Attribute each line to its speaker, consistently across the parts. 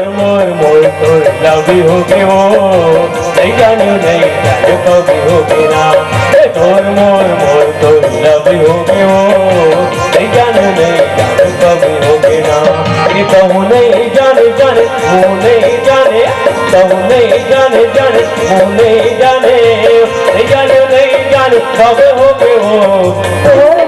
Speaker 1: तोर मोर मोर तोर लवी होगे वो नहीं जाने कभी होगे ना तोर मोर मोर तोर लवी होगे वो नहीं जाने कभी होगे ना ये कहूँ नहीं जाने जाने वो नहीं जाने कहूँ नहीं जाने जाने वो नहीं जाने नहीं जाने कब होगे वो तोर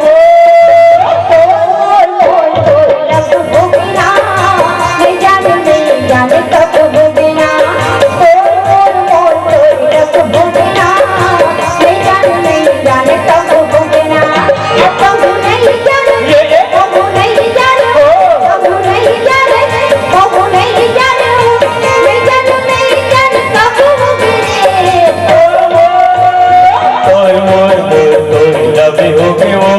Speaker 1: मोर कभी होगे ना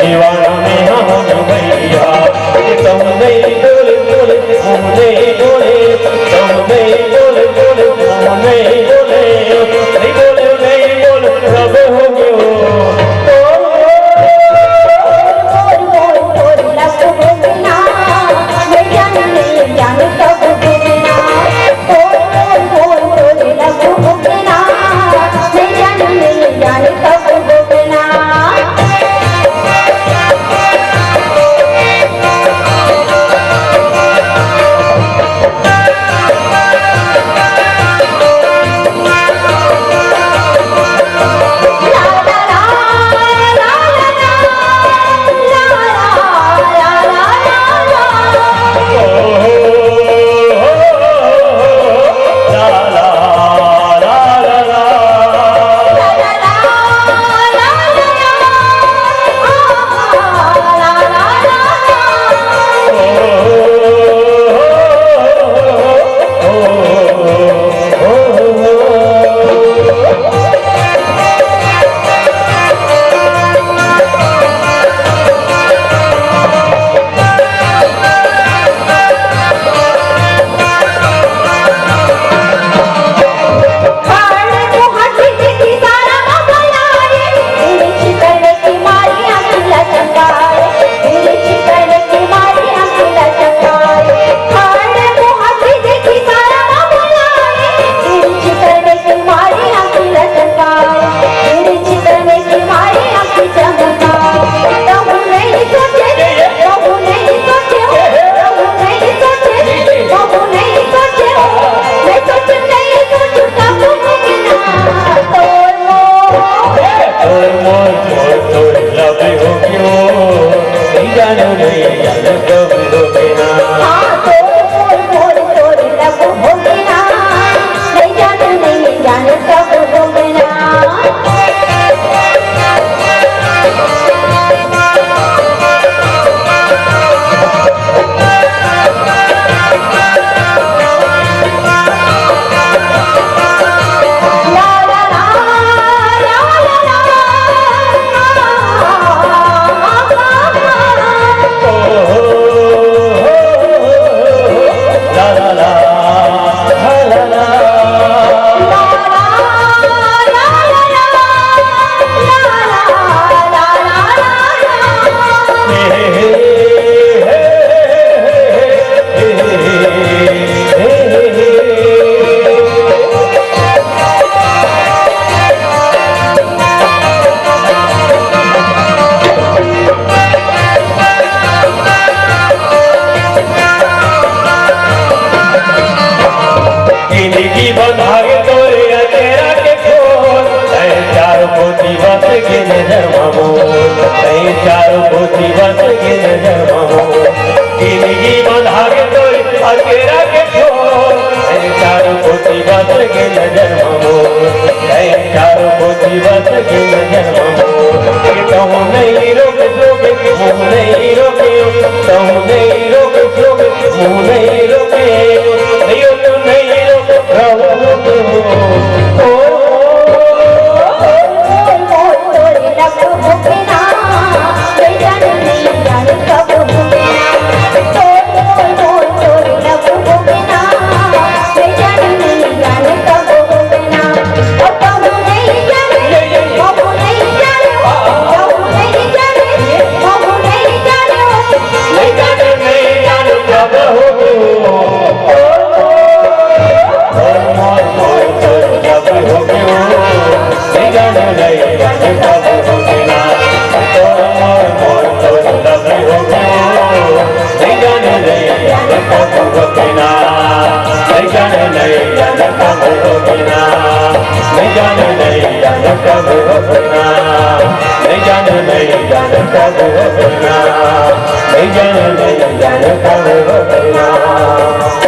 Speaker 1: दीवाना में हम भैया तुम नहीं बोले बोले तुम नहीं बोले तुम नहीं बोले बोले तुम नहीं बोले नहीं बोले नहीं बोले कब होगे पोती बस के नजर मामो नहीं चारों पोती बस के नजर मामो जिंदगी बंधा के तो अकेला के छोड़ नहीं चारों पोती बस के नजर मामो नहीं चारों पोती बस के नजर मामो कहूँ नहीं रोक रोके मुँह नहीं रोके कहूँ नहीं रोक रोके मुँह नहीं रोके नहीं तो नहीं रोक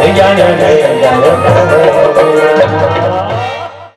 Speaker 1: नहीं जाने